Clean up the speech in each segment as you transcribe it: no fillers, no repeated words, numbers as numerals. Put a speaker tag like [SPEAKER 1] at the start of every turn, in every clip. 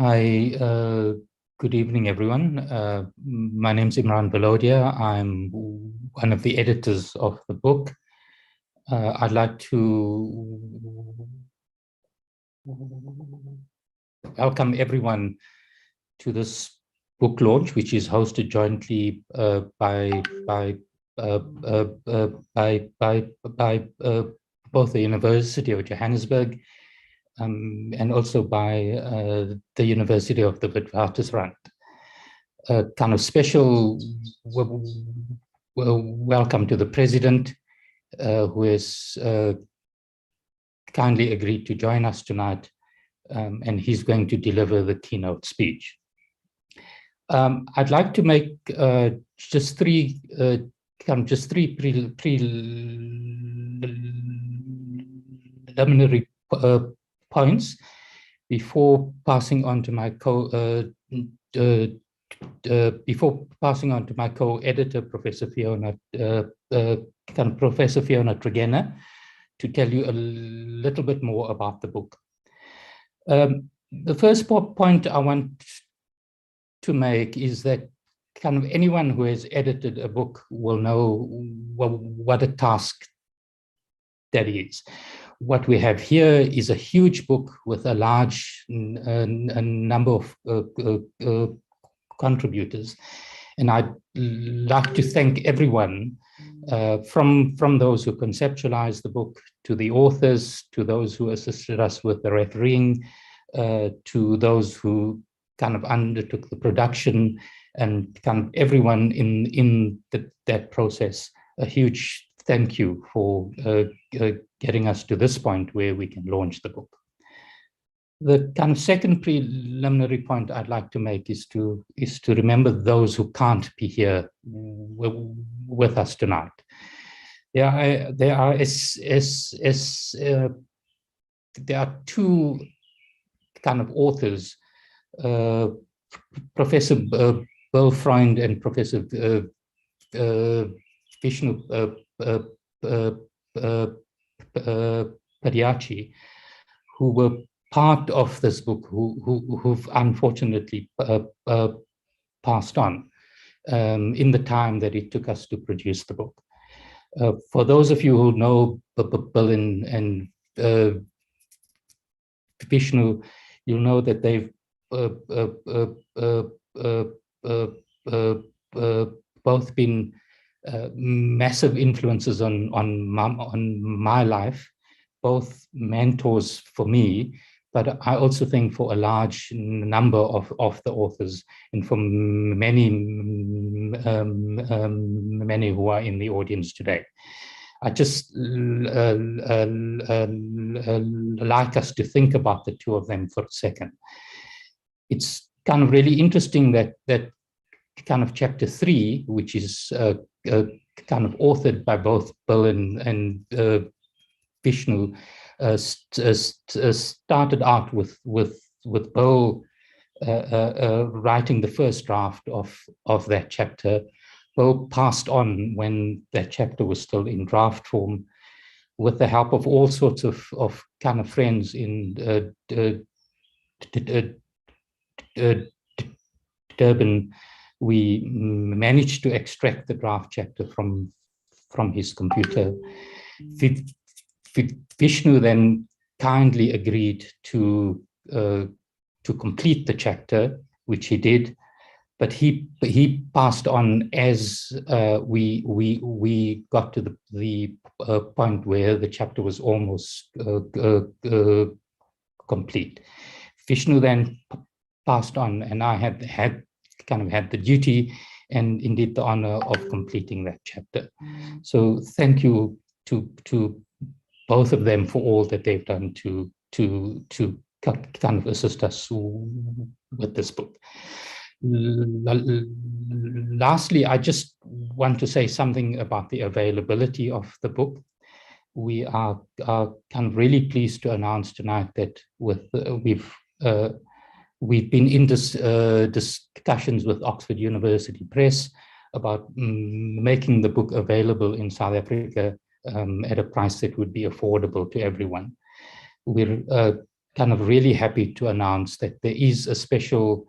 [SPEAKER 1] Hi, good evening, everyone. My name is Imran Balodia. I'm one of the editors of the book. I'd like to welcome everyone to this book launch, which is hosted jointly by both the University of Johannesburg and also by the University of the Witwatersrand. A kind of special welcome to the president, who has kindly agreed to join us tonight, and he's going to deliver the keynote speech. I'd like to make just three preliminary points before passing on to my co-editor, Professor Fiona Tregena, to tell you a little bit more about the book. The first point I want to make is that kind of anyone who has edited a book will know what a task that is. What we have here is a huge book with a large number of contributors. And I'd like to thank everyone, from those who conceptualized the book, to the authors, to those who assisted us with the refereeing, to those who kind of undertook the production, and kind of everyone in that process. A huge thank you for getting us to this point where we can launch the book. The kind of second preliminary point I'd like to make is to remember those who can't be here with us tonight. There are two kind of authors, Professor Bill Freund and Professor Vishnu Padiachi, who were part of this book, who've unfortunately passed on in the time that it took us to produce the book. For those of you who know Bill and Vishnu, you'll know that they've both been massive influences on my life, both mentors for me, but I also think for a large number of the authors, and for many who are in the audience today. I just like us to think about the two of them for a second. It's kind of really interesting that kind of chapter 3, which is kind of authored by both Bill and Vishnu, started out with Bill writing the first draft of that chapter. Bill passed on when that chapter was still in draft form. With the help of all sorts of kind of friends in Durban, we managed to extract the draft chapter from his computer. Vishnu then kindly agreed to complete the chapter, which he did, but he passed on as we got to the point where the chapter was almost complete. Vishnu then passed on, and I had the duty and indeed the honor of completing that chapter. So thank you to both of them for all that they've done to kind of assist us with this book. Lastly, I just want to say something about the availability of the book. We are kind of really pleased to announce tonight that we've been in discussions with Oxford University Press about making the book available in South Africa at a price that would be affordable to everyone. We're kind of really happy to announce that there is a special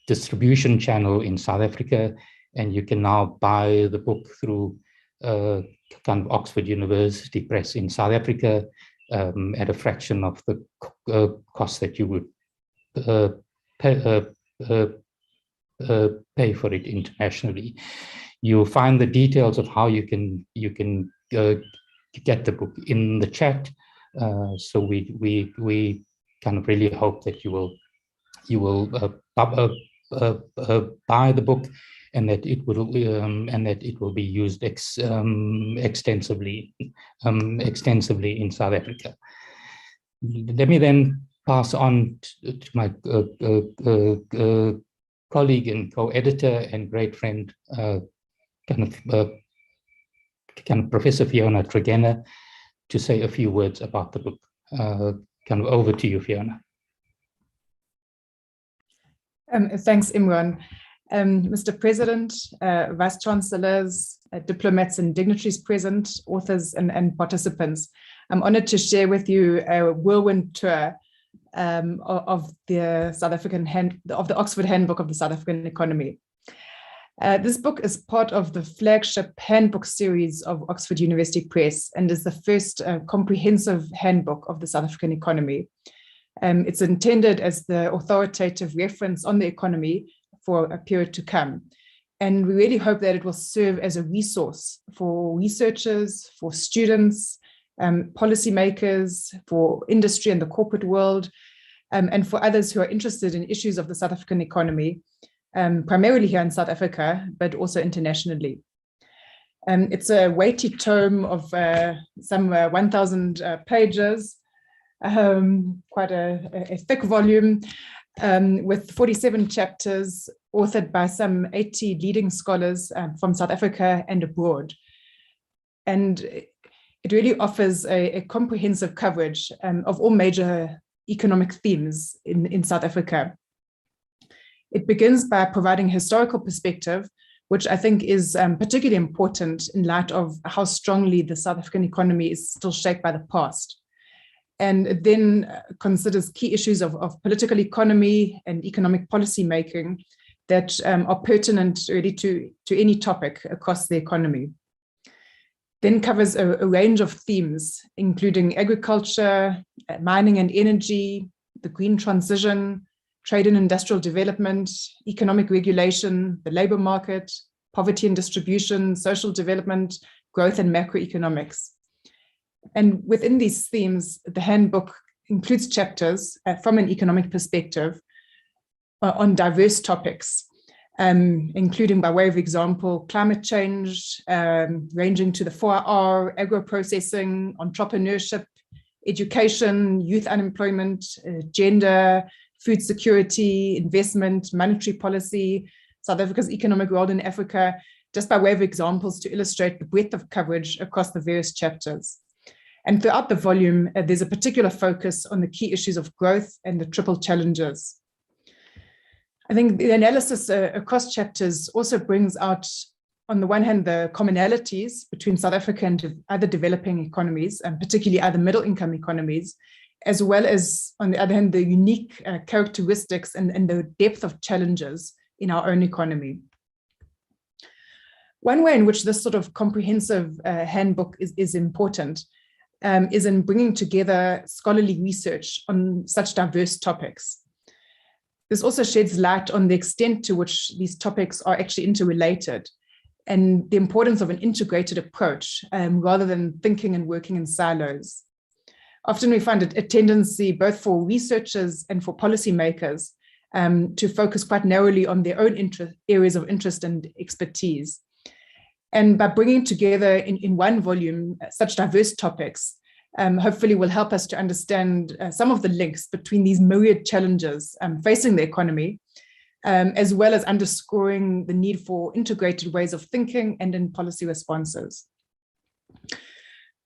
[SPEAKER 1] distribution channel in South Africa, and you can now buy the book through kind of Oxford University Press in South Africa at a fraction of the cost that you would pay for it internationally. You'll find the details of how you can get the book in the chat. So we kind of really hope that you will buy the book, and that it will be used extensively in South Africa. Let me then pass on to my colleague and co-editor and great friend, kind of Professor Fiona Tregenna, to say a few words about the book. Kind of over to you, Fiona.
[SPEAKER 2] Thanks, Imran. Mr. President, Vice Chancellors, diplomats and dignitaries present, authors and participants, I'm honored to share with you a whirlwind tour of the the Oxford Handbook of the South African Economy. This book is part of the flagship Handbook series of Oxford University Press and is the first comprehensive handbook of the South African economy. It's intended as the authoritative reference on the economy for a period to come. And we really hope that it will serve as a resource for researchers, for students, policymakers, for industry and the corporate world, and for others who are interested in issues of the South African economy, primarily here in South Africa, but also internationally. It's a weighty tome of some 1,000 pages, quite a thick volume, with 47 chapters authored by some 80 leading scholars from South Africa and abroad. And it really offers a comprehensive coverage of all major economic themes in South Africa. It begins by providing historical perspective, which I think is particularly important in light of how strongly the South African economy is still shaped by the past. And it then considers key issues of political economy and economic policy making that are pertinent really to any topic across the economy. Then covers a range of themes, including agriculture, mining and energy, the green transition, trade and industrial development, economic regulation, the labor market, poverty and distribution, social development, growth and macroeconomics. And within these themes, the handbook includes chapters from an economic perspective on diverse topics, including, by way of example, climate change, ranging to the 4R, agro-processing, entrepreneurship, education, youth unemployment, gender, food security, investment, monetary policy, South Africa's economic role in Africa, just by way of examples to illustrate the breadth of coverage across the various chapters. And throughout the volume, there's a particular focus on the key issues of growth and the triple challenges. I think the analysis across chapters also brings out, on the one hand, the commonalities between South Africa and other developing economies, and particularly other middle-income economies, as well as, on the other hand, the unique characteristics and the depth of challenges in our own economy. One way in which this sort of comprehensive handbook is important is in bringing together scholarly research on such diverse topics. This also sheds light on the extent to which these topics are actually interrelated and the importance of an integrated approach rather than thinking and working in silos. Often we find a tendency both for researchers and for policymakers to focus quite narrowly on their own areas of interest and expertise. And by bringing together in one volume such diverse topics, hopefully will help us to understand some of the links between these myriad challenges facing the economy, as well as underscoring the need for integrated ways of thinking and in policy responses.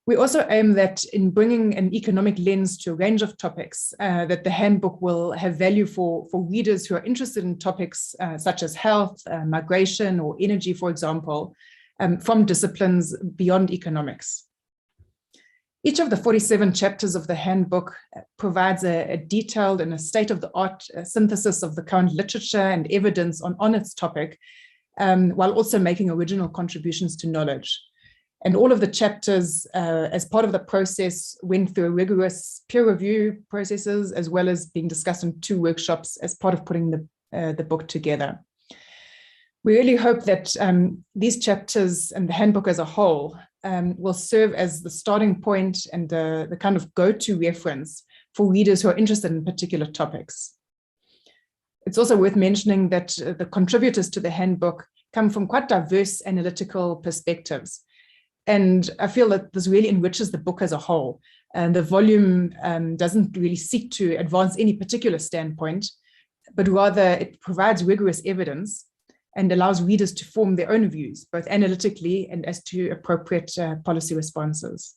[SPEAKER 2] We also aim that in bringing an economic lens to a range of topics, that the handbook will have value for readers who are interested in topics such as health, migration, or energy, for example, from disciplines beyond economics. Each of the 47 chapters of the handbook provides a detailed and a state-of-the-art synthesis of the current literature and evidence on its topic, while also making original contributions to knowledge. And all of the chapters, as part of the process, went through rigorous peer review processes, as well as being discussed in 2 workshops as part of putting the book together. We really hope that these chapters and the handbook as a whole will serve as the starting point and the kind of go-to reference for readers who are interested in particular topics. It's also worth mentioning that the contributors to the handbook come from quite diverse analytical perspectives. And I feel that this really enriches the book as a whole. And the volume doesn't really seek to advance any particular standpoint, but rather it provides rigorous evidence and allows readers to form their own views, both analytically and as to appropriate policy responses.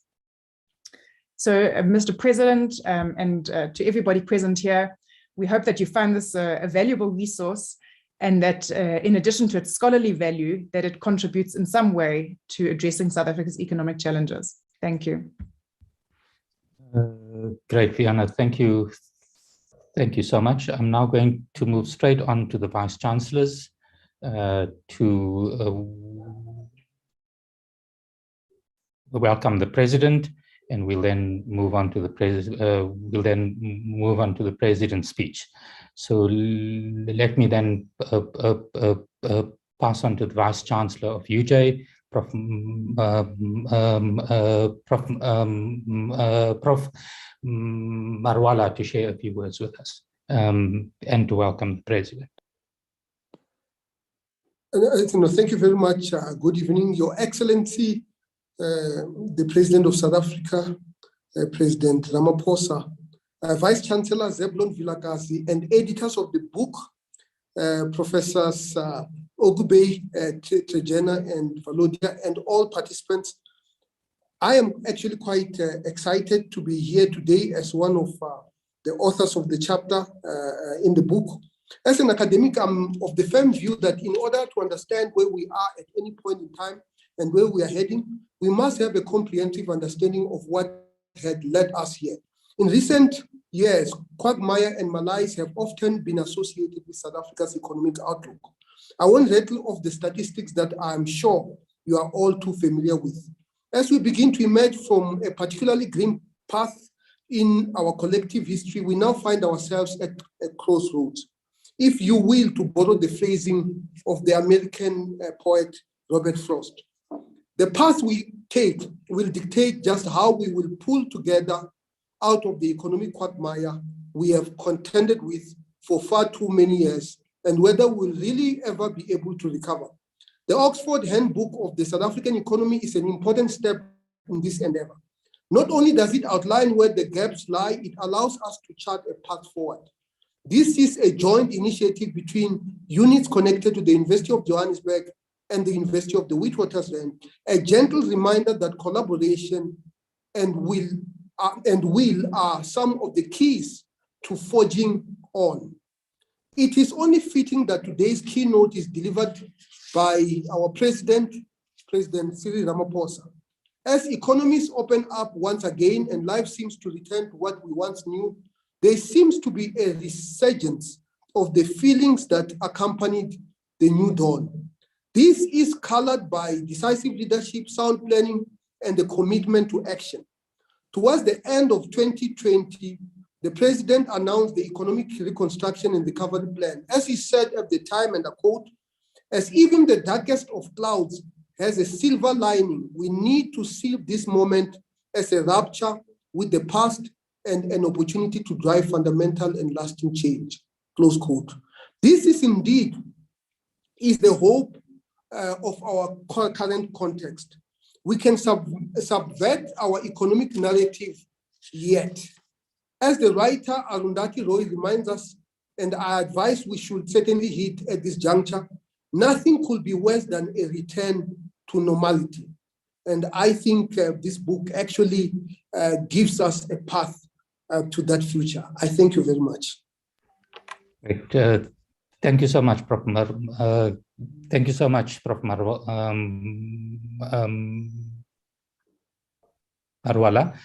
[SPEAKER 2] So, Mr. President, and to everybody present here, we hope that you find this a valuable resource, and that in addition to its scholarly value, that it contributes in some way to addressing South Africa's economic challenges. Thank you.
[SPEAKER 1] Great, Fiona, thank you. Thank you so much. I'm now going to move straight on to the Vice Chancellors to welcome the President, and we'll then move on to the President's speech. So let me then pass on to the Vice Chancellor of UJ, Prof. Marwala, to share a few words with us and to welcome the President.
[SPEAKER 3] Thank you very much. Good evening, Your Excellency, the President of South Africa, President Ramaphosa, Vice Chancellor Zebulon Vilakazi, and editors of the book, Professors Ogube, Trejena, and Valodia, and all participants. I am actually quite excited to be here today as one of the authors of the chapter in the book. As an academic, I'm of the firm view that in order to understand where we are at any point in time and where we are heading, we must have a comprehensive understanding of what had led us here. In recent years, quagmire and malaise have often been associated with South Africa's economic outlook. I won't rattle off the statistics that I'm sure you are all too familiar with. As we begin to emerge from a particularly grim path in our collective history, we now find ourselves at a crossroads, if you will, to borrow the phrasing of the American poet Robert Frost. The path we take will dictate just how we will pull together out of the economic quagmire we have contended with for far too many years, and whether we'll really ever be able to recover. The Oxford Handbook of the South African economy is an important step in this endeavor. Not only does it outline where the gaps lie, it allows us to chart a path forward. This is a joint initiative between units connected to the University of Johannesburg and the University of the Witwatersrand, a gentle reminder that collaboration and will are some of the keys to forging on. It is only fitting that today's keynote is delivered by our President Cyril Ramaphosa. As economies open up once again and life seems to return to what we once knew, there seems to be a resurgence of the feelings that accompanied the new dawn. This is colored by decisive leadership, sound planning, and the commitment to action. Towards the end of 2020, the President announced the Economic Reconstruction and Recovery Plan. As he said at the time, and I quote, "As even the darkest of clouds has a silver lining, we need to see this moment as a rupture with the past and an opportunity to drive fundamental and lasting change," close quote. This is indeed the hope of our current context. We can subvert our economic narrative yet. As the writer Arundhati Roy reminds us, and I advise we should certainly hit at this juncture, nothing could be worse than a return to normality. And I think this book actually gives us a path to that future. I thank you very much.
[SPEAKER 1] Great. Thank you so much, Prof. Thank you so much, Prof. Marwala.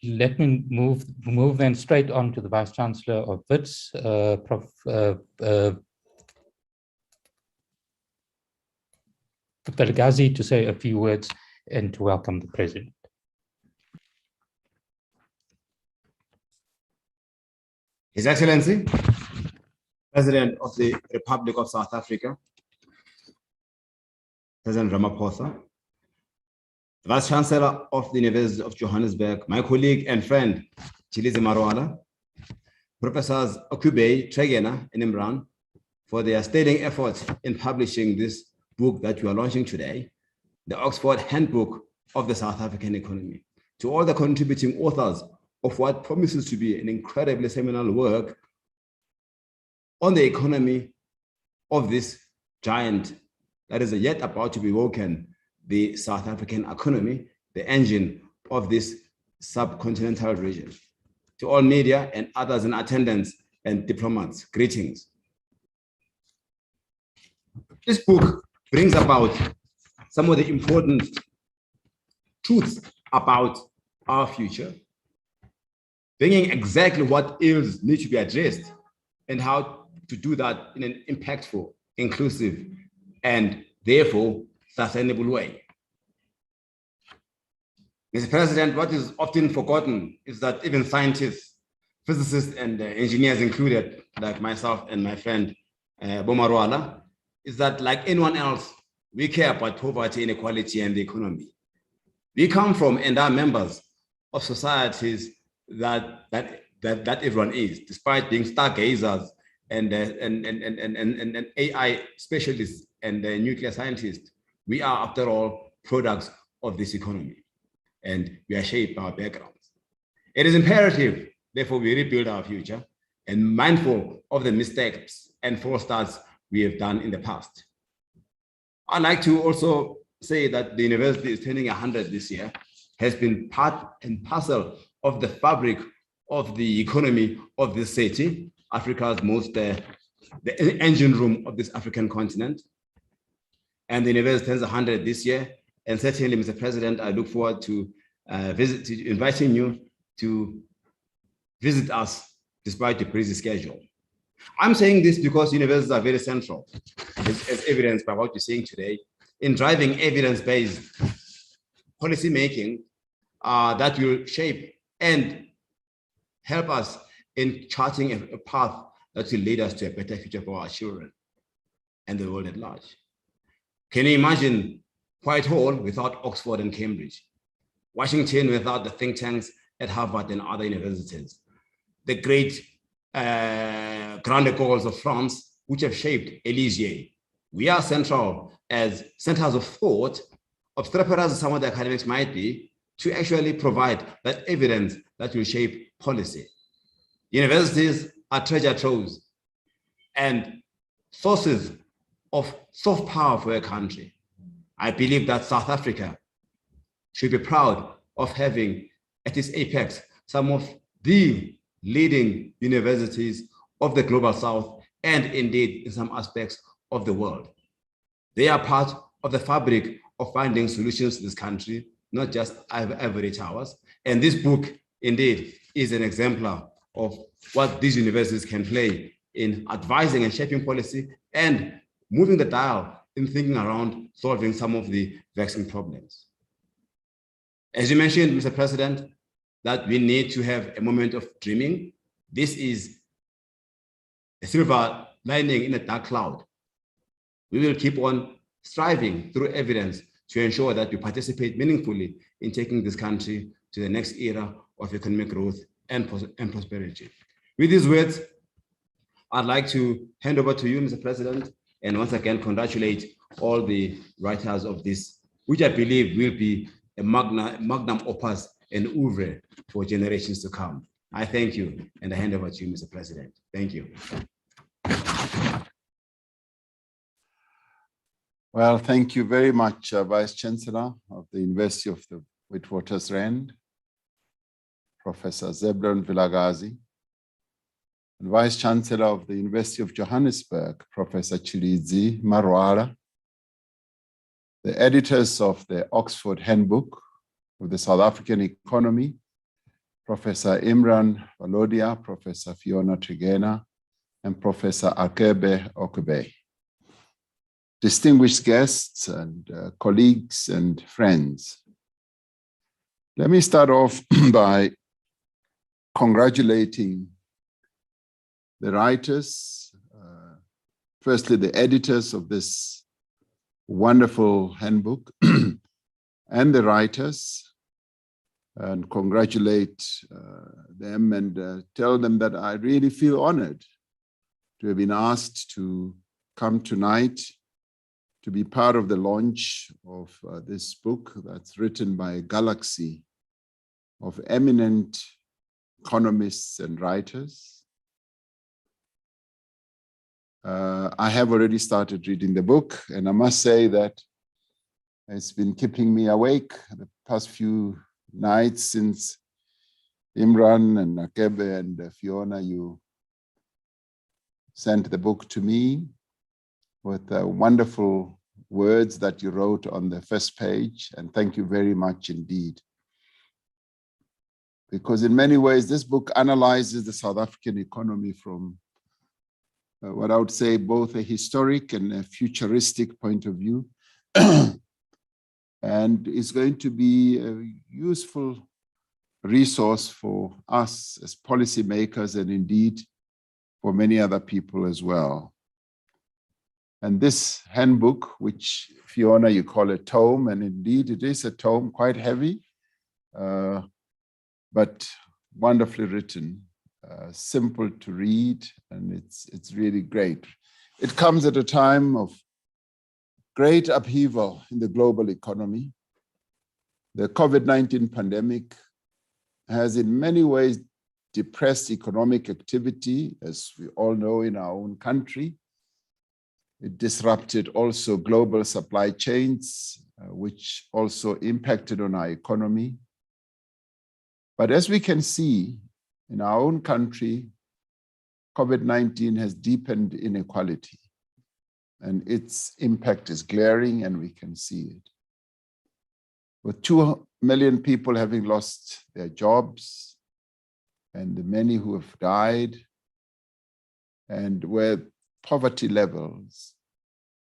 [SPEAKER 1] Let me move then straight on to the Vice Chancellor of WITS, Prof. Vilakazi, to say a few words and to welcome the President.
[SPEAKER 4] His Excellency, President of the Republic of South Africa, President Ramaphosa, Vice Chancellor of the University of Johannesburg, my colleague and friend, Chilize Marwala, Professors Okube, Tregena, and Imran, for their sterling efforts in publishing this book that we are launching today, the Oxford Handbook of the South African Economy. To all the contributing authors of what promises to be an incredibly seminal work on the economy of this giant that is yet about to be woken, the South African economy, the engine of this subcontinental region. To all media and others in attendance and diplomats, greetings. This book brings about some of the important truths about our future, bringing exactly what ills need to be addressed and how to do that in an impactful, inclusive, and therefore sustainable way. Mr. President, what is often forgotten is that even scientists, physicists, and engineers included, like myself and my friend Bomarwala, is that like anyone else, we care about poverty, inequality, and the economy. We come from and are members of societies that everyone is, despite being stargazers and AI specialists and nuclear scientists. We are, after all, products of this economy, and we are shaped by our backgrounds. It is imperative, therefore, we rebuild our future and mindful of the mistakes and false starts we have done in the past. I'd like to also say that the university is turning 100 this year, has been part and parcel of the fabric of the economy of this city, Africa's most, the engine room of this African continent. And the university turns 100 this year. And certainly, Mr. President, I look forward to inviting you to visit us despite your busy schedule. I'm saying this because universities are very central, as evidenced by what you're seeing today, in driving evidence-based policy making that will shape and help us in charting a path that will lead us to a better future for our children and the world at large. Can you imagine Whitehall without Oxford and Cambridge? Washington without the think tanks at Harvard and other universities? The great Grand Écoles of France, which have shaped Élysée. We are central as centers of thought, obstreperous as some of the academics might be, to actually provide that evidence that will shape policy. Universities are treasure troves and sources of soft power for a country. I believe that South Africa should be proud of having at its apex some of the leading universities of the global South and indeed in some aspects of the world. They are part of the fabric of finding solutions to this country, not just ivory towers. And this book indeed is an exemplar of what these universities can play in advising and shaping policy and moving the dial in thinking around solving some of the vexing problems. As you mentioned, Mr. President, that we need to have a moment of dreaming. This is a silver lining in a dark cloud. We will keep on striving through evidence to ensure that we participate meaningfully in taking this country to the next era of economic growth and prosperity. With these words, I'd like to hand over to you, Mr. President, and once again congratulate all the writers of this, which I believe will be a magnum opus and oeuvre for generations to come. I thank you, and I hand over to you, Mr. President. Thank you.
[SPEAKER 5] Well, thank you very much, Vice Chancellor of the University of the Witwatersrand, Professor Zebulon Vilakazi, and Vice Chancellor of the University of Johannesburg, Professor Chilize Marwala, the editors of the Oxford Handbook, of the South African economy, Professor Imran Valodia, Professor Fiona Trigena, and Professor Akebe Okube. Distinguished guests and colleagues and friends, let me start off by congratulating the writers, firstly the editors of this wonderful handbook, and the writers, and congratulate them and tell them that I really feel honored to have been asked to come tonight to be part of the launch of this book that's written by a galaxy of eminent economists and writers. I have already started reading the book, and I must say that it's been keeping me awake the past few nights since Imran and Akebe and Fiona, you sent the book to me with wonderful words that you wrote on the first page, and thank you very much indeed. Because in many ways, this book analyzes the South African economy from what I would say both a historic and a futuristic point of view. And it's going to be a useful resource for us as policymakers and indeed for many other people as well. And this handbook, which Fiona, you call a tome, and indeed it is a tome, quite heavy, but wonderfully written, simple to read, and it's really great. It comes at a time of great upheaval in the global economy. The COVID-19 pandemic has in many ways depressed economic activity, as we all know in our own country. It disrupted also global supply chains, which also impacted on our economy. But as we can see in our own country, COVID-19 has deepened inequality, and its impact is glaring, and we can see it. With 2 million people having lost their jobs, and the many who have died, and where poverty levels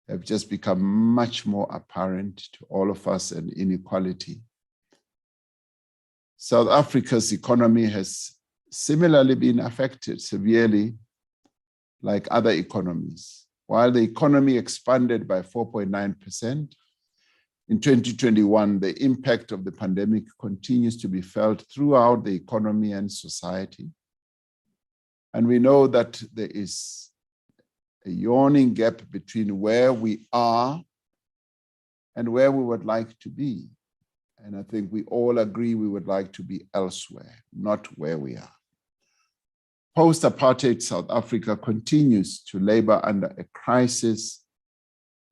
[SPEAKER 5] have just become much more apparent to all of us, and inequality. South Africa's economy has similarly been affected severely like other economies. While the economy expanded by 4.9%, in 2021, the impact of the pandemic continues to be felt throughout the economy and society. And we know that there is a yawning gap between where we are and where we would like to be. And I think we all agree we would like to be elsewhere, not where we are. Post-apartheid South Africa continues to labor under a crisis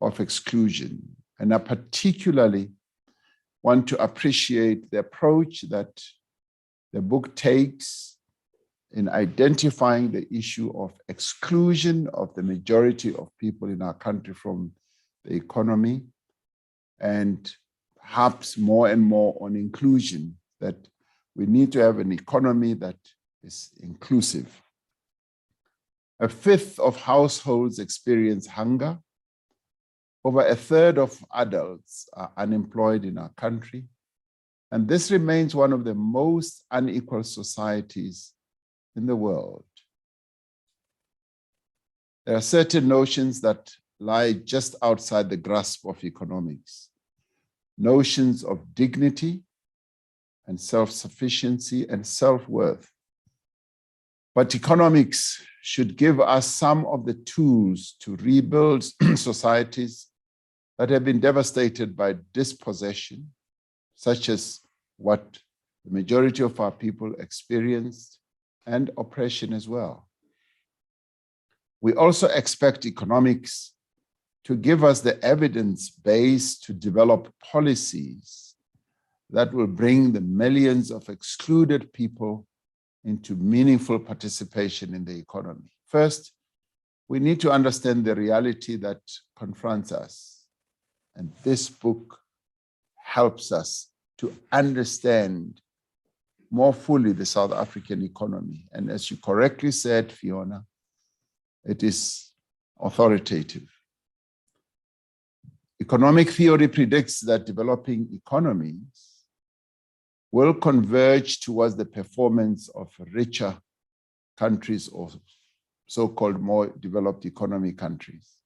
[SPEAKER 5] of exclusion. And I particularly want to appreciate the approach that the book takes in identifying the issue of exclusion of the majority of people in our country from the economy, and perhaps more and more on inclusion, that we need to have an economy that is inclusive. 1/5 of households experience hunger. Over 1/3 of adults are unemployed in our country. And this remains one of the most unequal societies in the world. There are certain notions that lie just outside the grasp of economics. Notions of dignity and self-sufficiency and self-worth. But economics should give us some of the tools to rebuild societies that have been devastated by dispossession, such as what the majority of our people experienced, and oppression as well. We also expect economics to give us the evidence base to develop policies that will bring the millions of excluded people into meaningful participation in the economy. First, we need to understand the reality that confronts us. And this book helps us to understand more fully the South African economy. And as you correctly said, Fiona, it is authoritative. Economic theory predicts that developing economies will converge towards the performance of richer countries or so-called more developed economy countries.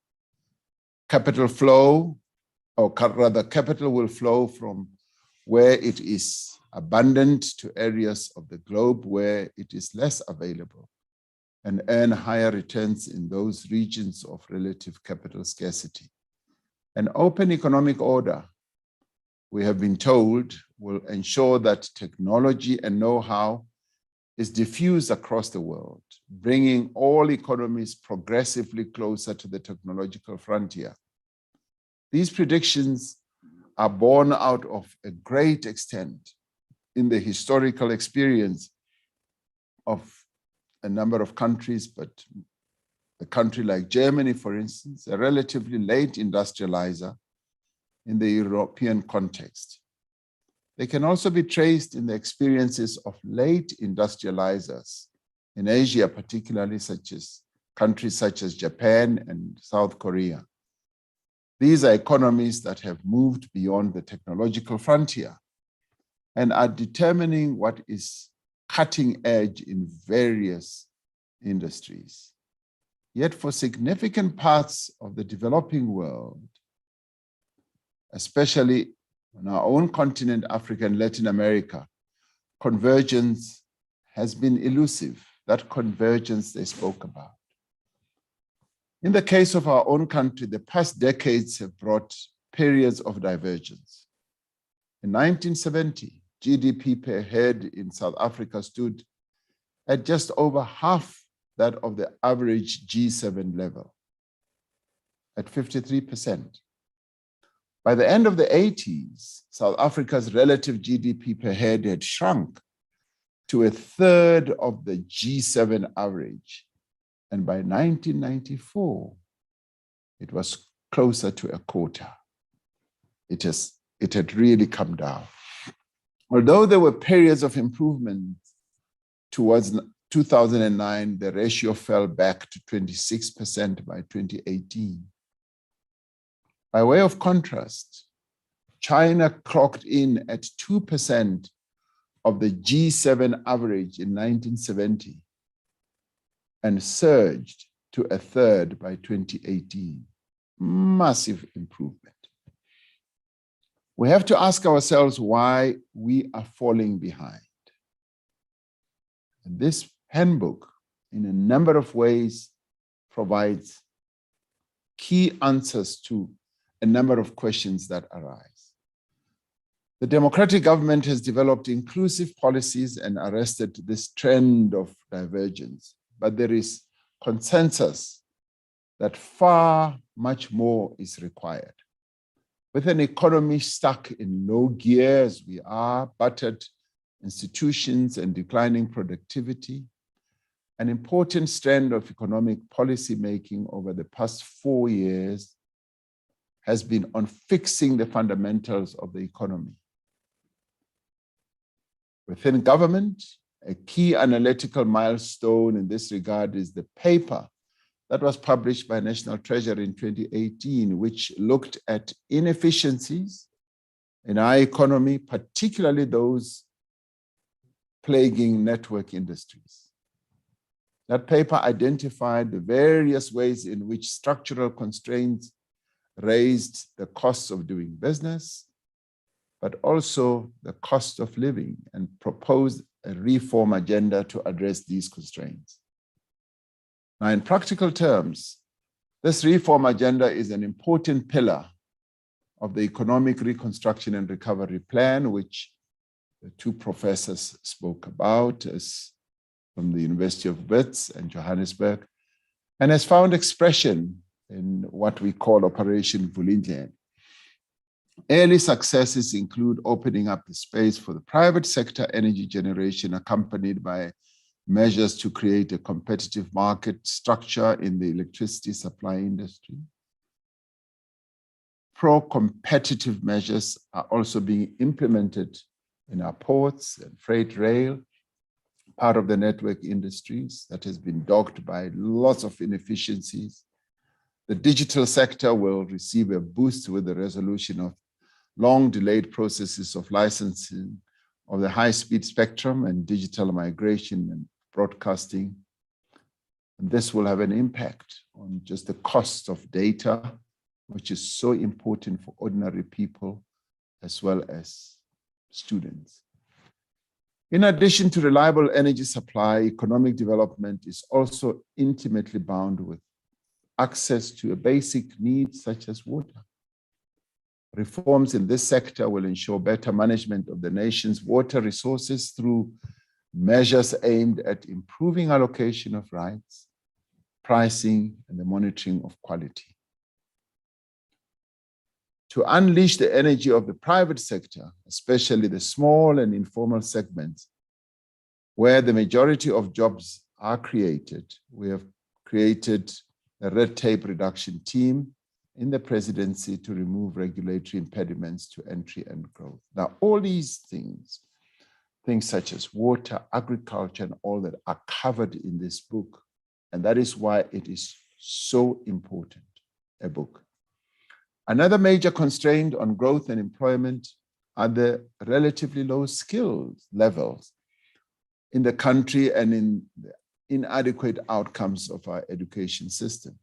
[SPEAKER 5] Capital flow, or rather capital will flow from where it is abundant to areas of the globe where it is less available and earn higher returns in those regions of relative capital scarcity. An open economic order, we have been told, will ensure that technology and know-how is diffused across the world, bringing all economies progressively closer to the technological frontier. These predictions are born out of a great extent in the historical experience of a number of countries, but a country like Germany, for instance, a relatively late industrializer in the European context. They can also be traced in the experiences of late industrializers in Asia, particularly countries such as Japan and South Korea. These are economies that have moved beyond the technological frontier and are determining what is cutting edge in various industries. Yet for significant parts of the developing world, especially on our own continent, Africa and Latin America, convergence has been elusive, that convergence they spoke about. In the case of our own country, the past decades have brought periods of divergence. In 1970, GDP per head in South Africa stood at just over half that of the average G7 level, at 53%. By the end of the 80s, South Africa's relative GDP per head had shrunk to a third of the G7 average. And by 1994, it was closer to a quarter. It had really come down. Although there were periods of improvement towards 2009, the ratio fell back to 26% by 2018. By way of contrast, China clocked in at 2% of the G7 average in 1970 and surged to a third by 2018. Massive improvement. We have to ask ourselves why we are falling behind. And this handbook, in a number of ways, provides key answers to a number of questions that arise. The democratic government has developed inclusive policies and arrested this trend of divergence, but there is consensus that far much more is required. With an economy stuck in low gear as we are, battered institutions and declining productivity, an important strand of economic policy making over the past 4 years has been on fixing the fundamentals of the economy. Within government, a key analytical milestone in this regard is the paper that was published by National Treasury in 2018, which looked at inefficiencies in our economy, particularly those plaguing network industries. That paper identified the various ways in which structural constraints raised the costs of doing business, but also the cost of living, and proposed a reform agenda to address these constraints. Now, in practical terms, this reform agenda is an important pillar of the economic reconstruction and recovery plan, which the two professors spoke about from the University of Wits and Johannesburg, and has found expression in what we call Operation Vulindlela. Early successes include opening up the space for the private sector energy generation, accompanied by measures to create a competitive market structure in the electricity supply industry. pro-competitive measures are also being implemented in our ports and freight rail, part of the network industries that has been dogged by lots of inefficiencies. The digital sector will receive a boost with the resolution of long delayed processes of licensing of the high-speed spectrum and digital migration and broadcasting. And this will have an impact on just the cost of data, which is so important for ordinary people as well as students. In addition to reliable energy supply, economic development is also intimately bound with access to a basic need such as water. Reforms in this sector will ensure better management of the nation's water resources through measures aimed at improving allocation of rights, pricing, and the monitoring of quality. To unleash the energy of the private sector, especially the small and informal segments, where the majority of jobs are created, we have created a red tape reduction team in the presidency to remove regulatory impediments to entry and growth. Now, all these things such as water, agriculture, and all that are covered in this book. And that is why it is so important, a book. Another major constraint on growth and employment are the relatively low skills levels in the country and in the inadequate outcomes of our education system.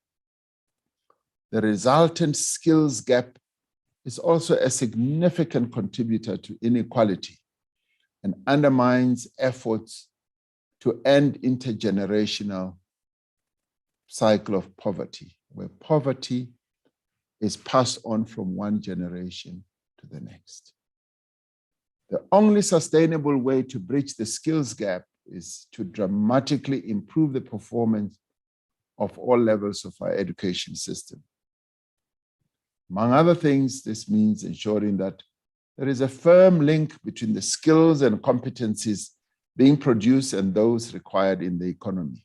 [SPEAKER 5] The resultant skills gap is also a significant contributor to inequality and undermines efforts to end intergenerational cycle of poverty, where poverty is passed on from one generation to the next. The only sustainable way to bridge the skills gap is to dramatically improve the performance of all levels of our education system. Among other things, this means ensuring that there is a firm link between the skills and competencies being produced and those required in the economy.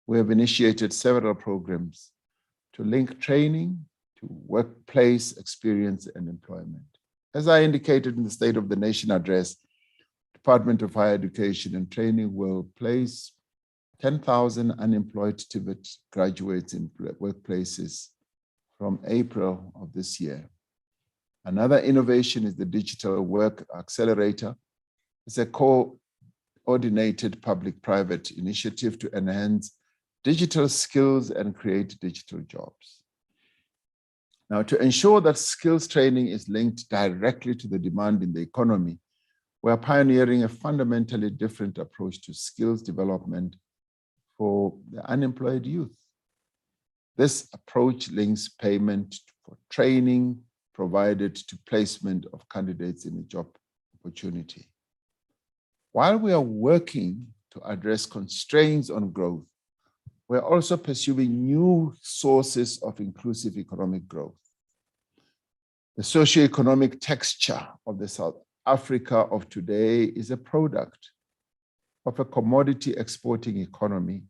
[SPEAKER 5] We have initiated several programs to link training to workplace experience and employment. As I indicated in the State of the Nation address, Department of Higher Education and Training will place 10,000 unemployed TVET graduates in workplaces from April of this year. Another innovation is the Digital Work Accelerator. It's a coordinated public-private initiative to enhance digital skills and create digital jobs. Now, to ensure that skills training is linked directly to the demand in the economy, we are pioneering a fundamentally different approach to skills development for the unemployed youth. This approach links payment for training provided to placement of candidates in a job opportunity. While we are working to address constraints on growth, we're also pursuing new sources of inclusive economic growth. The socioeconomic texture of the South Africa of today is a product of a commodity exporting economy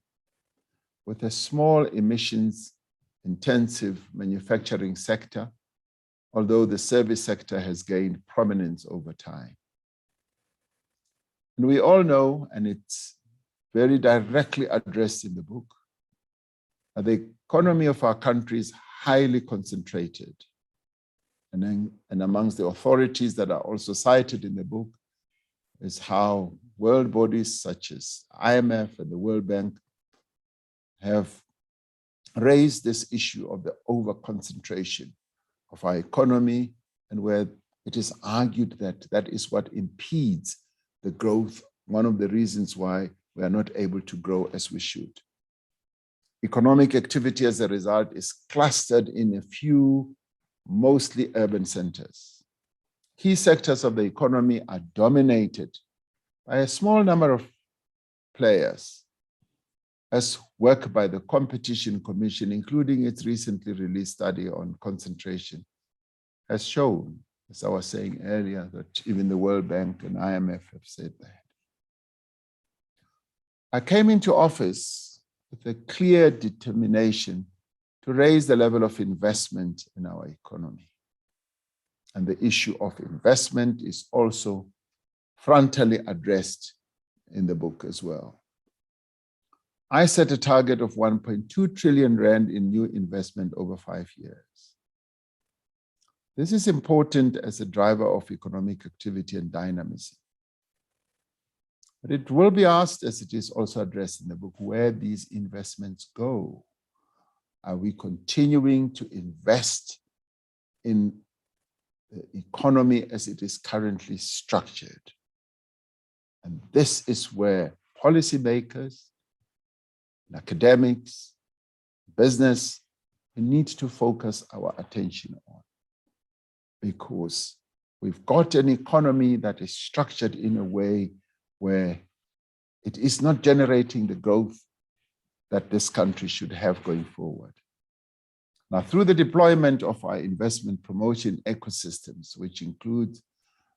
[SPEAKER 5] with a small emissions intensive manufacturing sector, although the service sector has gained prominence over time. And we all know, and it's very directly addressed in the book, that the economy of our country is highly concentrated. And amongst the authorities that are also cited in the book is how world bodies such as IMF and the World Bank have raised this issue of the over-concentration of our economy, and where it is argued that that is what impedes the growth, one of the reasons why we are not able to grow as we should. Economic activity as a result is clustered in a few mostly urban centers. Key sectors of the economy are dominated by a small number of players, as work by the Competition Commission, including its recently released study on concentration, has shown, as I was saying earlier, that even the World Bank and IMF have said that. I came into office with a clear determination to raise the level of investment in our economy. And the issue of investment is also frontally addressed in the book as well. I set a target of 1.2 trillion rand in new investment over 5 years. This is important as a driver of economic activity and dynamism. But it will be asked, as it is also addressed in the book, where these investments go. Are we continuing to invest in the economy as it is currently structured? And this is where policymakers, academics, business, we need to focus our attention on, because we've got an economy that is structured in a way where it is not generating the growth that this country should have going forward. Now, through the deployment of our investment promotion ecosystems, which includes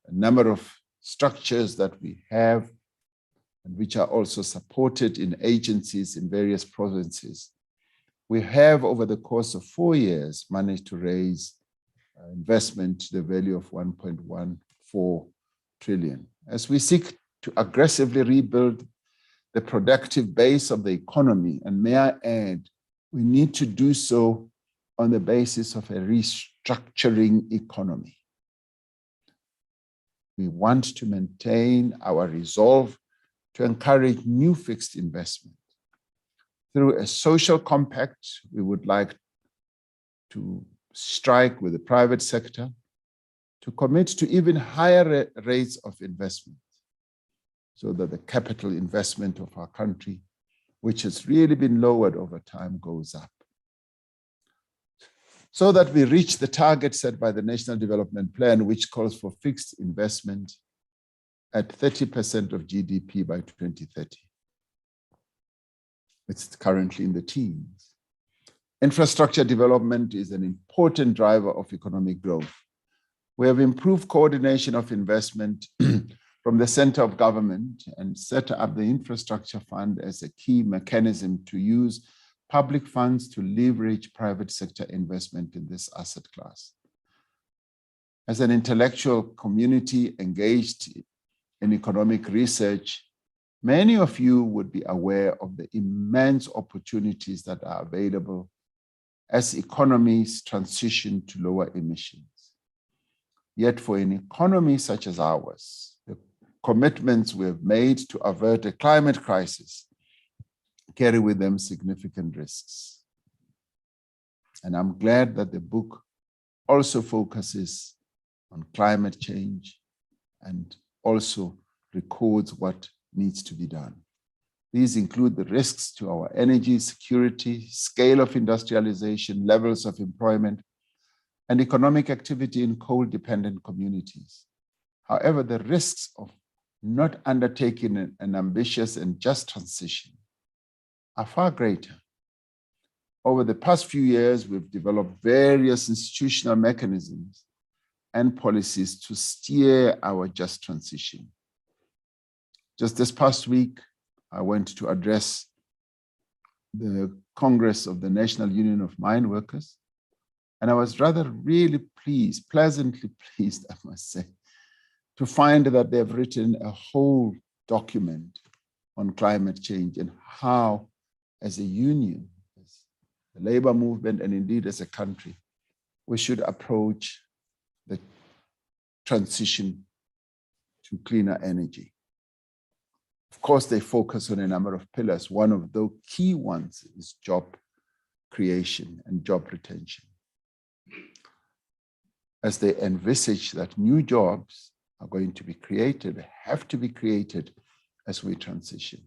[SPEAKER 5] a number of structures that we have and which are also supported in agencies in various provinces, we have over the course of 4 years managed to raise investment to the value of 1.14 trillion. As we seek to aggressively rebuild the productive base of the economy, and may I add, we need to do so on the basis of a restructuring economy. We want to maintain our resolve to encourage new fixed investment. Through a social compact, we would like to strike with the private sector to commit to even higher rates of investment, so that the capital investment of our country, which has really been lowered over time, goes up, so that we reach the target set by the National Development Plan, which calls for fixed investment at 30% of GDP by 2030. It's currently in the teens. Infrastructure development is an important driver of economic growth. We have improved coordination of investment from the center of government and set up the infrastructure fund as a key mechanism to use public funds to leverage private sector investment in this asset class. As an intellectual community engaged in economic research, many of you would be aware of the immense opportunities that are available as economies transition to lower emissions. Yet for an economy such as ours, the commitments we have made to avert a climate crisis carry with them significant risks. And I'm glad that the book also focuses on climate change and also records what needs to be done. These include the risks to our energy security, scale of industrialization, levels of employment, and economic activity in coal-dependent communities. However, the risks of not undertaking an ambitious and just transition are far greater. Over the past few years, we've developed various institutional mechanisms and policies to steer our just transition. Just this past week, I went to address the Congress of the National Union of Mine Workers, and I was really pleasantly pleased, I must say, to find that they've written a whole document on climate change and how, as a union, as the labor movement, and indeed as a country, we should approach the transition to cleaner energy. Of course, they focus on a number of pillars. One of the key ones is job creation and job retention, as they envisage that new jobs are going to be created, have to be created as we transition.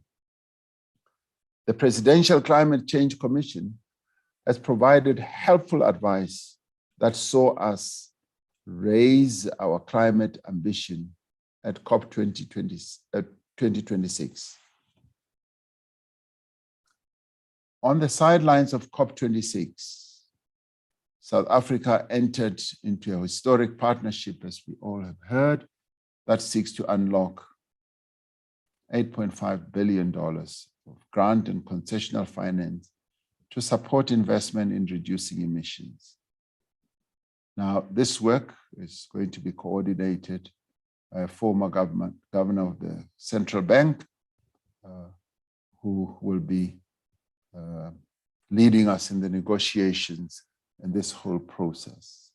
[SPEAKER 5] The Presidential Climate Change Commission has provided helpful advice that saw us raise our climate ambition at COP 2026. On the sidelines of COP26, South Africa entered into a historic partnership, as we all have heard, that seeks to unlock $8.5 billion of grant and concessional finance to support investment in reducing emissions. Now, this work is going to be coordinated by a former governor of the central bank, who will be leading us in the negotiations and this whole process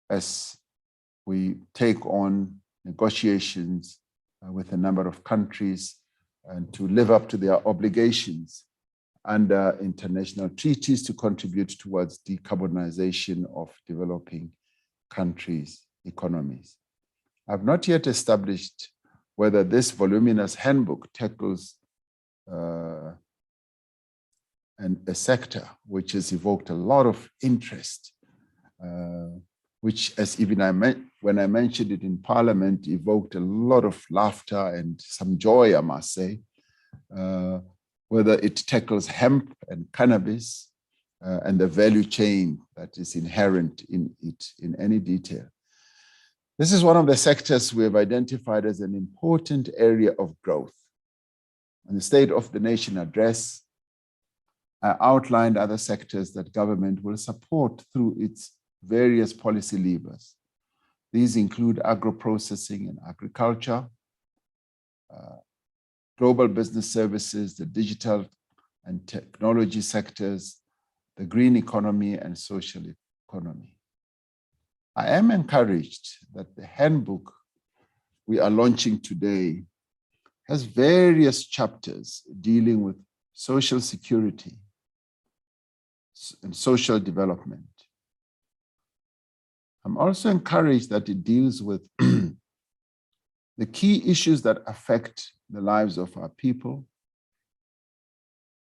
[SPEAKER 5] as we take on negotiations with a number of countries and to live up to their obligations under international treaties to contribute towards decarbonization of developing countries' economies. I've not yet established whether this voluminous handbook tackles a sector which has evoked a lot of interest, which, as even when I mentioned it in Parliament, evoked a lot of laughter and some joy, I must say, whether it tackles hemp and cannabis and the value chain that is inherent in it in any detail. This is one of the sectors we have identified as an important area of growth. In the State of the Nation address, I outlined other sectors that government will support through its various policy levers. These include agro-processing and agriculture, global business services, the digital and technology sectors, the green economy, and social economy. I am encouraged that the handbook we are launching today has various chapters dealing with social security and social development. I'm also encouraged that it deals with the key issues that affect the lives of our people,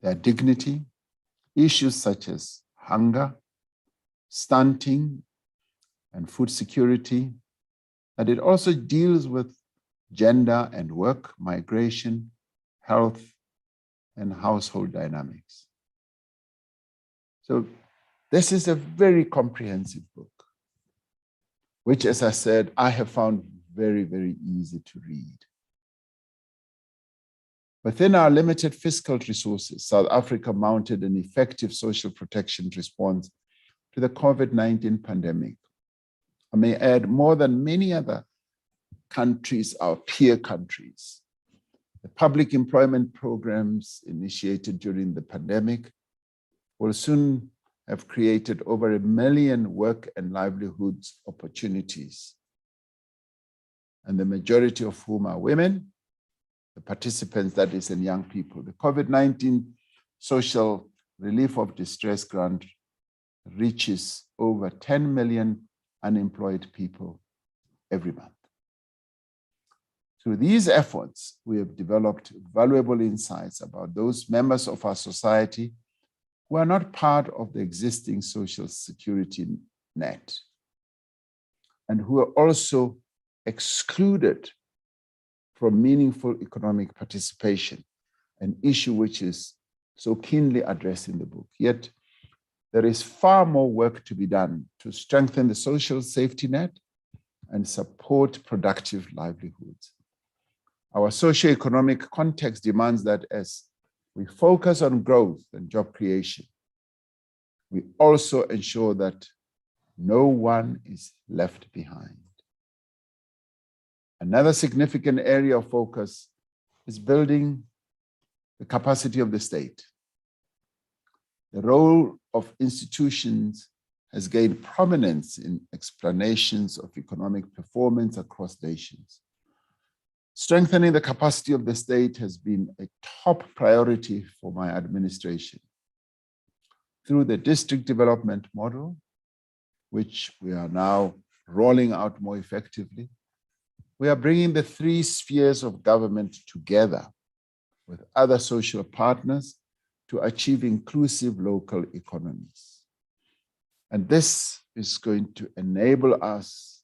[SPEAKER 5] their dignity, issues such as hunger, stunting, and food security, that it also deals with gender and work, migration, health, and household dynamics. So this is a very comprehensive book, which, as I said, I have found very, very easy to read. Within our limited fiscal resources, South Africa mounted an effective social protection response to the COVID-19 pandemic. I may add, more than many other countries, our peer countries. The public employment programs initiated during the pandemic will soon have created over 1 million work and livelihoods opportunities, and the majority of whom are women, the participants, that is, and young people. The COVID-19 Social Relief of Distress Grant reaches over 10 million unemployed people every month. Through these efforts, we have developed valuable insights about those members of our society who are not part of the existing social security net and who are also excluded from meaningful economic participation, an issue which is so keenly addressed in the book. Yet, there is far more work to be done to strengthen the social safety net and support productive livelihoods. Our socioeconomic context demands that as we focus on growth and job creation, we also ensure that no one is left behind. Another significant area of focus is building the capacity of the state. The role of institutions has gained prominence in explanations of economic performance across nations. Strengthening the capacity of the state has been a top priority for my administration. Through the district development model, which we are now rolling out more effectively, we are bringing the 3 spheres of government together with other social partners to achieve inclusive local economies. And this is going to enable us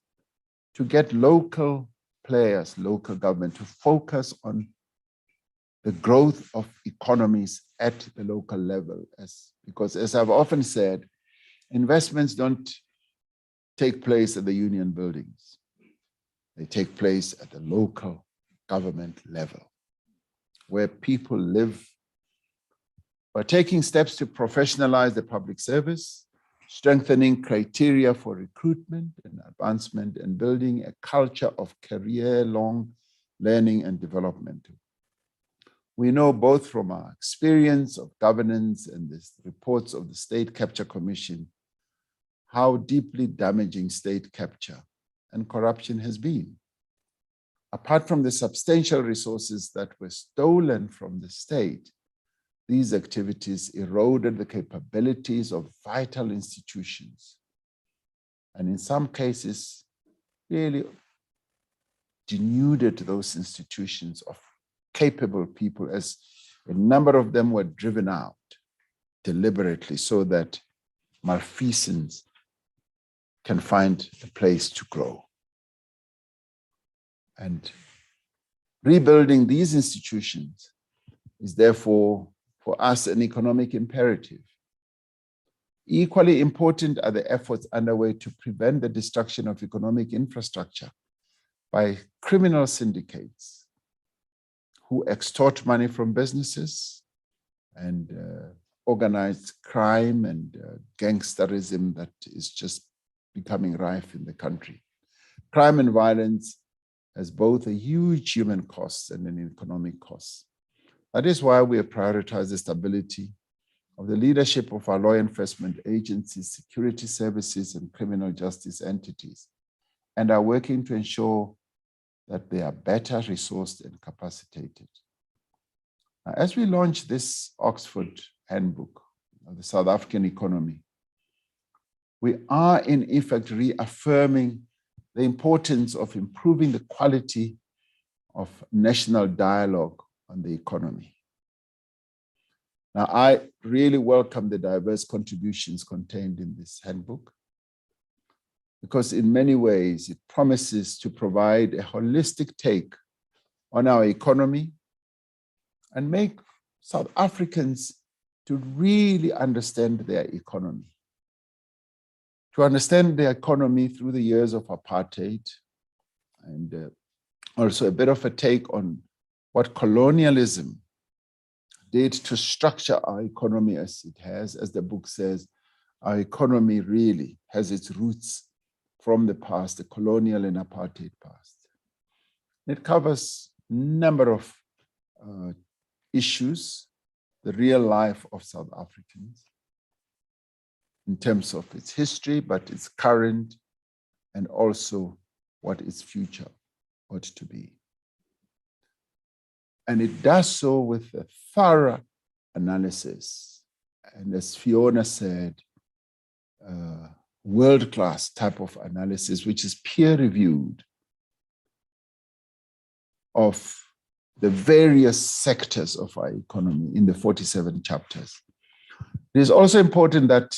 [SPEAKER 5] to get local players, local government, to focus on the growth of economies at the local level. Because as I've often said, investments don't take place at the union buildings. They take place at the local government level, where people live. We're taking steps to professionalize the public service strengthening criteria for recruitment and advancement, and building a culture of career-long learning and development. We know both from our experience of governance and the reports of the State Capture Commission how deeply damaging state capture and corruption has been. Apart from the substantial resources that were stolen from the state, these activities eroded the capabilities of vital institutions, and in some cases, really denuded those institutions of capable people, as a number of them were driven out deliberately so that malfeasance can find a place to grow. And rebuilding these institutions is therefore for us an economic imperative. Equally important are the efforts underway to prevent the destruction of economic infrastructure by criminal syndicates who extort money from businesses, and organized crime and gangsterism that is just becoming rife in the country. Crime and violence has both a huge human cost and an economic cost. That is why we have prioritized the stability of the leadership of our law enforcement agencies, security services, and criminal justice entities, and are working to ensure that they are better resourced and capacitated. Now, as we launch this Oxford Handbook of the South African economy, we are in effect reaffirming the importance of improving the quality of national dialogue on the economy. Now, I really welcome the diverse contributions contained in this handbook, because in many ways it promises to provide a holistic take on our economy and make South Africans to really understand their economy. To understand the economy through the years of apartheid, and also a bit of a take on what colonialism did to structure our economy as it has. As the book says, our economy really has its roots from the past, the colonial and apartheid past. It covers a number of issues, the real life of South Africans, in terms of its history, but its current, and also what its future ought to be. And it does so with a thorough analysis. And as Fiona said, world-class type of analysis, which is peer-reviewed, of the various sectors of our economy in the 47 chapters. It is also important that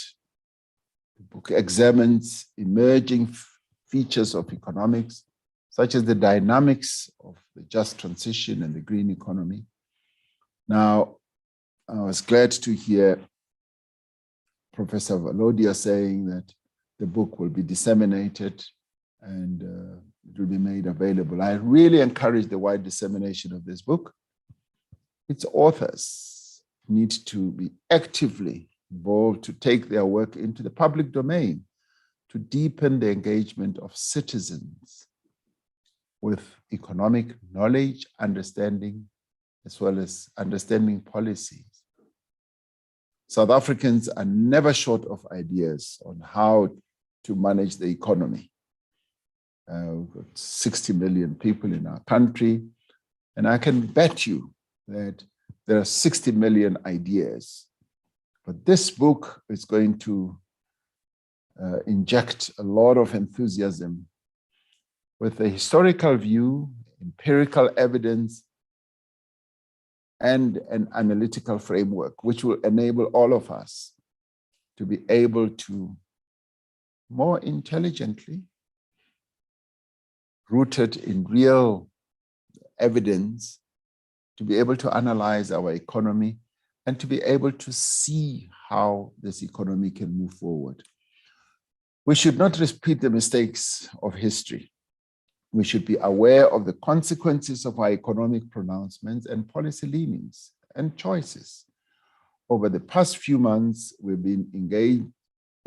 [SPEAKER 5] the book examines emerging features of economics, such as the dynamics of the just transition and the green economy. Now, I was glad to hear Professor Valodia saying that the book will be disseminated and it will be made available. I really encourage the wide dissemination of this book. Its authors need to be actively involved to take their work into the public domain, to deepen the engagement of citizens with economic knowledge, understanding, as well as understanding policies. South Africans are never short of ideas on how to manage the economy. We've got 60 million people in our country, and I can bet you that there are 60 million ideas. But this book is going to inject a lot of enthusiasm with a historical view, empirical evidence, and an analytical framework, which will enable all of us to be able to more intelligently, rooted in real evidence, to be able to analyze our economy and to be able to see how this economy can move forward. We should not repeat the mistakes of history. We should be aware of the consequences of our economic pronouncements and policy leanings and choices. Over the past few months, we've been engaged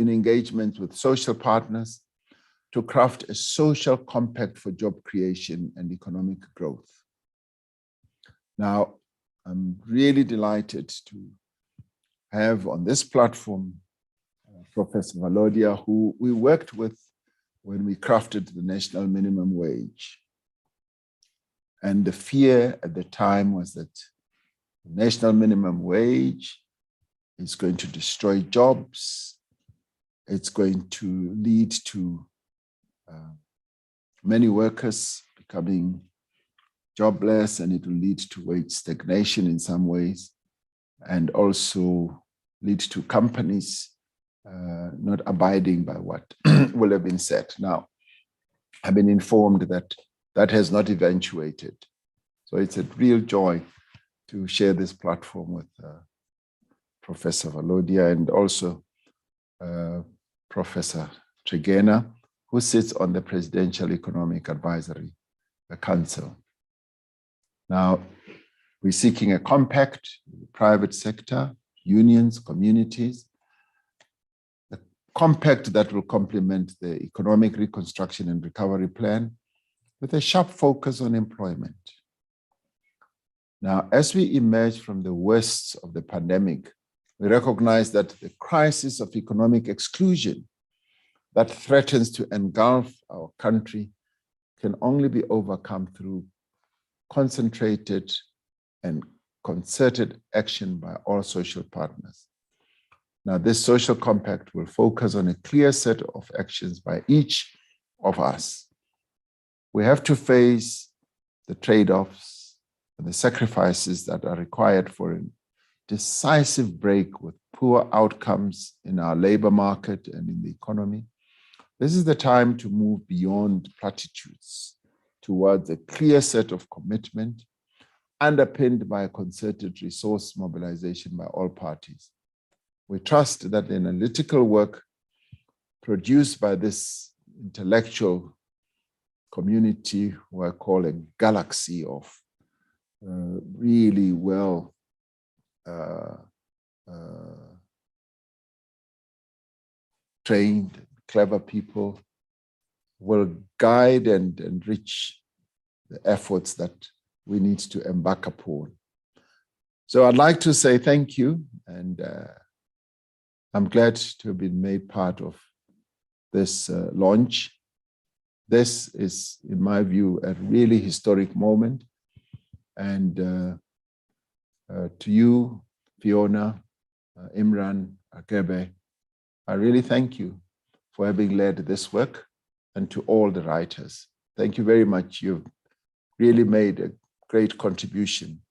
[SPEAKER 5] in engagement with social partners to craft a social compact for job creation and economic growth. Now, I'm really delighted to have on this platform Professor Valodia, who we worked with when we crafted the national minimum wage. And the fear at the time was that the national minimum wage is going to destroy jobs. It's going to lead to many workers becoming jobless, and it will lead to wage stagnation in some ways, and also lead to companies not abiding by what will have been said. Now, I've been informed that that has not eventuated. So it's a real joy to share this platform with Professor Valodia and also Professor Trigena, who sits on the Presidential Economic Advisory Council. Now, we're seeking a compact with the private sector, unions, communities, a compact that will complement the Economic Reconstruction and Recovery Plan with a sharp focus on employment. Now, as we emerge from the worst of the pandemic, we recognize that the crisis of economic exclusion that threatens to engulf our country can only be overcome through concentrated and concerted action by all social partners. Now, this social compact will focus on a clear set of actions by each of us. We have to face the trade-offs and the sacrifices that are required for a decisive break with poor outcomes in our labor market and in the economy. This is the time to move beyond platitudes towards a clear set of commitment underpinned by a concerted resource mobilization by all parties. We trust that the analytical work produced by this intellectual community, who I call a galaxy of really well trained, clever people, will guide and enrich the efforts that we need to embark upon. So I'd like to say thank you, and I'm glad to have been made part of this launch. This is, in my view, a really historic moment. And to you, Fiona, Imran, Akebe, I really thank you for having led this work, and to all the writers. Thank you very much. You've really made a great contribution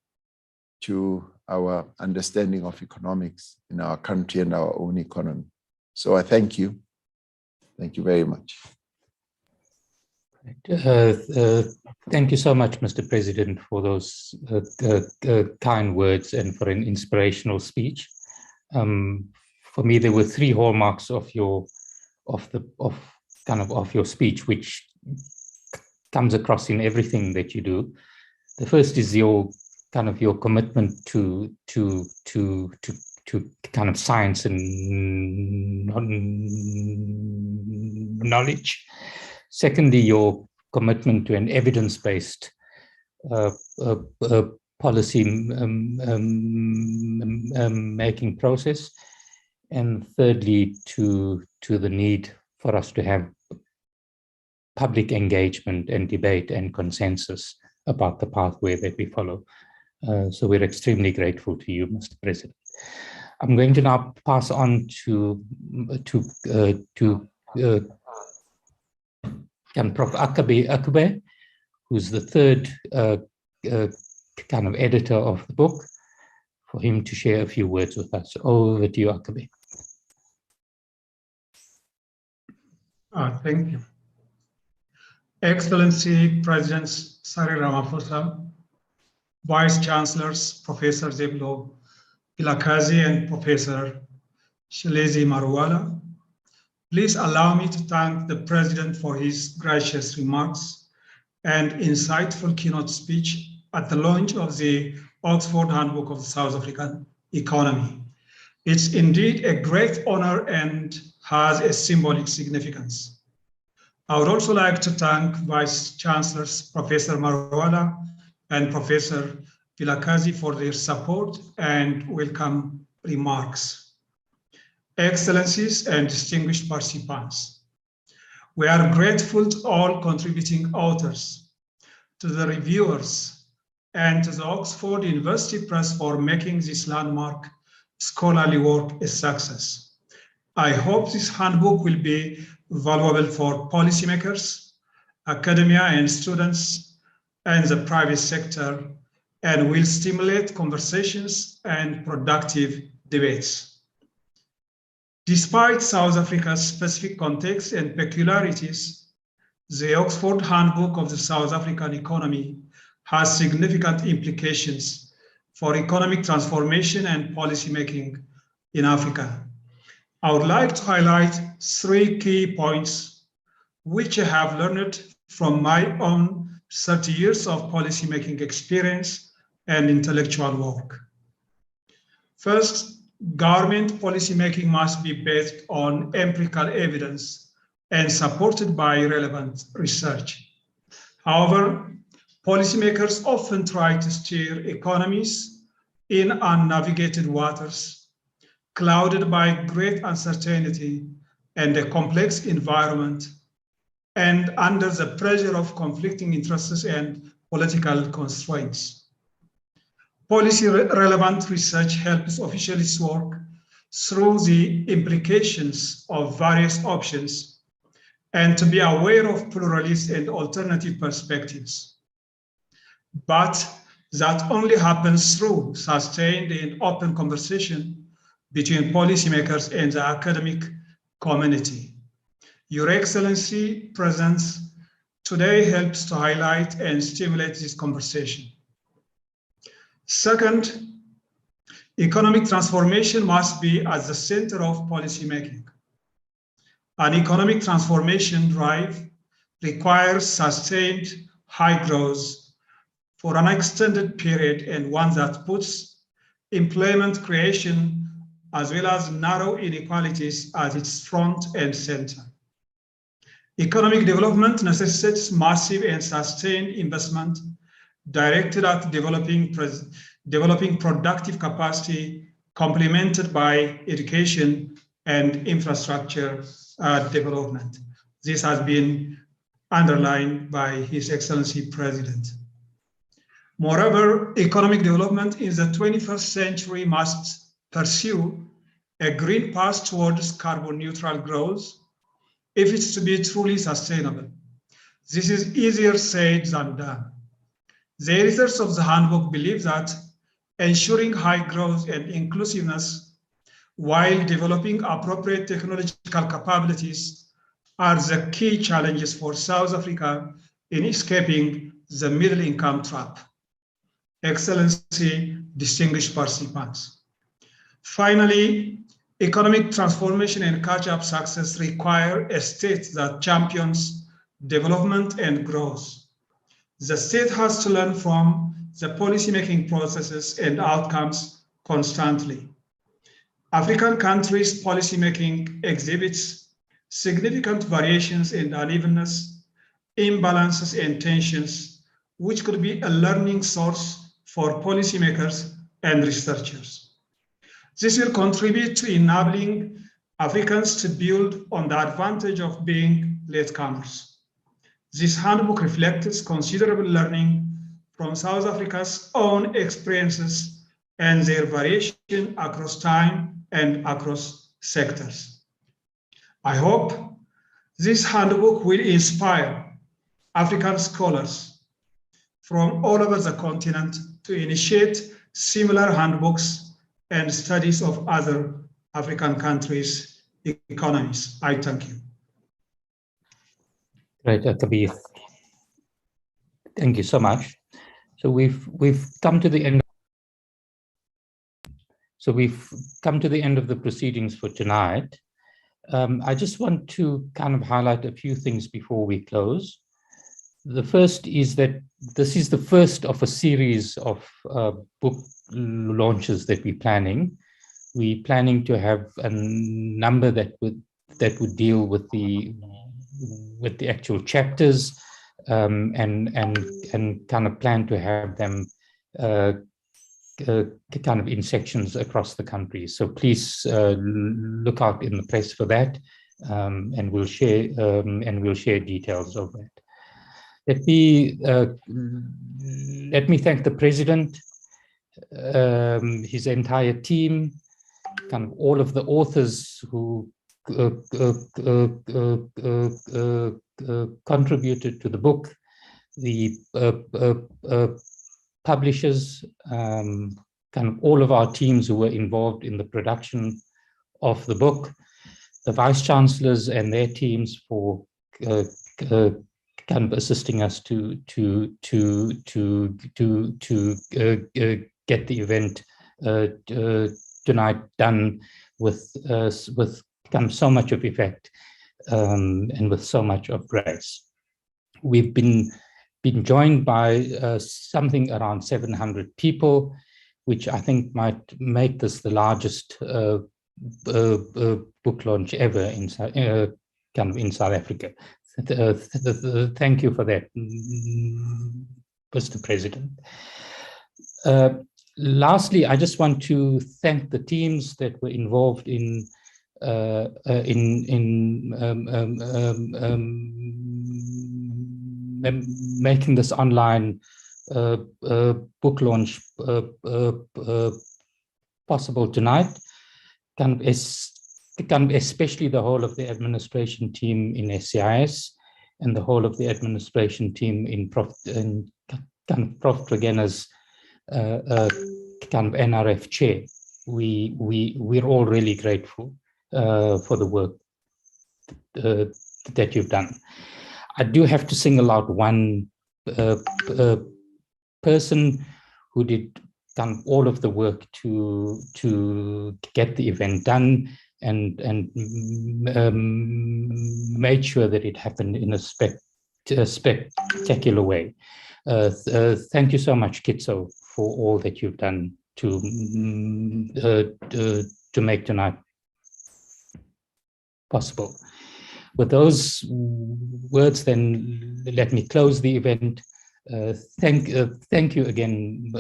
[SPEAKER 5] to our understanding of economics in our country and our own economy. So I thank you. Thank you very much.
[SPEAKER 1] Thank you so much, Mr. President, for those kind words and for an inspirational speech. For me, there were three hallmarks of your speech, which comes across in everything that you do. The first is your commitment to kind of science and knowledge. Secondly, your commitment to an evidence-based policy making process. And thirdly, to the need for us to have public engagement and debate and consensus about the pathway that we follow. So we're extremely grateful to you, Mr. President. I'm going to now pass on to Prof. Akube, who's the third kind of editor of the book, for him to share a few words with us. Over to you, Akube.
[SPEAKER 6] Thank you. Excellency President Cyril Ramaphosa, Vice Chancellors Professor Zeblo Vilakazi and Professor Shelezi Maruwala, please allow me to thank the President for his gracious remarks and insightful keynote speech at the launch of the Oxford Handbook of the South African Economy. It's indeed a great honor and has a symbolic significance. I would also like to thank Vice Chancellors Professor Marwala and Professor Vilakazi for their support and welcome remarks. Excellencies and distinguished participants, we are grateful to all contributing authors, to the reviewers, and to the Oxford University Press for making this landmark scholarly work a success. I hope this handbook will be valuable for policymakers, academia and students, and the private sector, and will stimulate conversations and productive debates. Despite South Africa's specific context and peculiarities, the Oxford Handbook of the South African economy has significant implications for economic transformation and policymaking in Africa. I would like to highlight 3 key points which I have learned from my own 30 years of policymaking experience and intellectual work. First, government policymaking must be based on empirical evidence and supported by relevant research. However, policymakers often try to steer economies in unnavigated waters, clouded by great uncertainty and a complex environment, and under the pressure of conflicting interests and political constraints. Policy-relevant research helps officials work through the implications of various options and to be aware of pluralist and alternative perspectives. But that only happens through sustained and open conversation between policymakers and the academic community. Your Excellency presence today helps to highlight and stimulate this conversation. Second, economic transformation must be at the center of policymaking. An economic transformation drive requires sustained high growth for an extended period and one that puts employment creation as well as narrow inequalities at its front and center. Economic development necessitates massive and sustained investment directed at developing productive capacity, complemented by education and infrastructure development. This has been underlined by His Excellency President. Moreover, economic development in the 21st century must pursue a green path towards carbon neutral growth if it's to be truly sustainable. This is easier said than done. The editors of the handbook believe that ensuring high growth and inclusiveness while developing appropriate technological capabilities are the key challenges for South Africa in escaping the middle income trap. Excellency, distinguished participants. Finally, economic transformation and catch-up success require a state that champions development and growth. The state has to learn from the policymaking processes and outcomes constantly. African countries' policymaking exhibits significant variations in unevenness, imbalances, and tensions, which could be a learning source for policymakers and researchers. This will contribute to enabling Africans to build on the advantage of being latecomers. This handbook reflects considerable learning from South Africa's own experiences and their variation across time and across sectors. I hope this handbook will inspire African scholars from all over the continent to initiate similar handbooks and studies of other African countries' economies. I thank you.
[SPEAKER 1] Great, Kabir. Thank you so much. So we've come to the end. So we've come to the end of the proceedings for tonight. I just want to kind of highlight a few things before we close. The first is that this is the first of a series of book launches that we're planning. We're planning to have a number that would deal with the actual chapters, and kind of plan to have them kind of in sections across the country. So please look out in the press for that, and we'll share details of that. Let me thank the President, his entire team, kind of all of the authors who contributed to the book, the publishers, kind of all of our teams who were involved in the production of the book, the vice chancellors and their teams for kind of assisting us to get the event tonight done with kind of so much of effect, and with so much of grace. We've been joined by something around 700 people, which I think might make this the largest book launch ever in kind of in South Africa. Thank you for that, Mr. President. Lastly, I just want to thank the teams that were involved in making this online book launch possible tonight, especially the whole of the administration team in SCIS and the whole of the administration team in Prof Tregena's kind of NRF chair. We're all really grateful for the work that you've done. I do have to single out one person who did kind of all of the work to get the event done and made sure that it happened in a spectacular way. Thank you so much, Kitso, for all that you've done to make tonight possible. With those words, then let me close the event. Thank you again,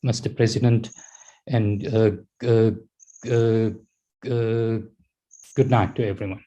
[SPEAKER 1] Mr. President, and good night to everyone.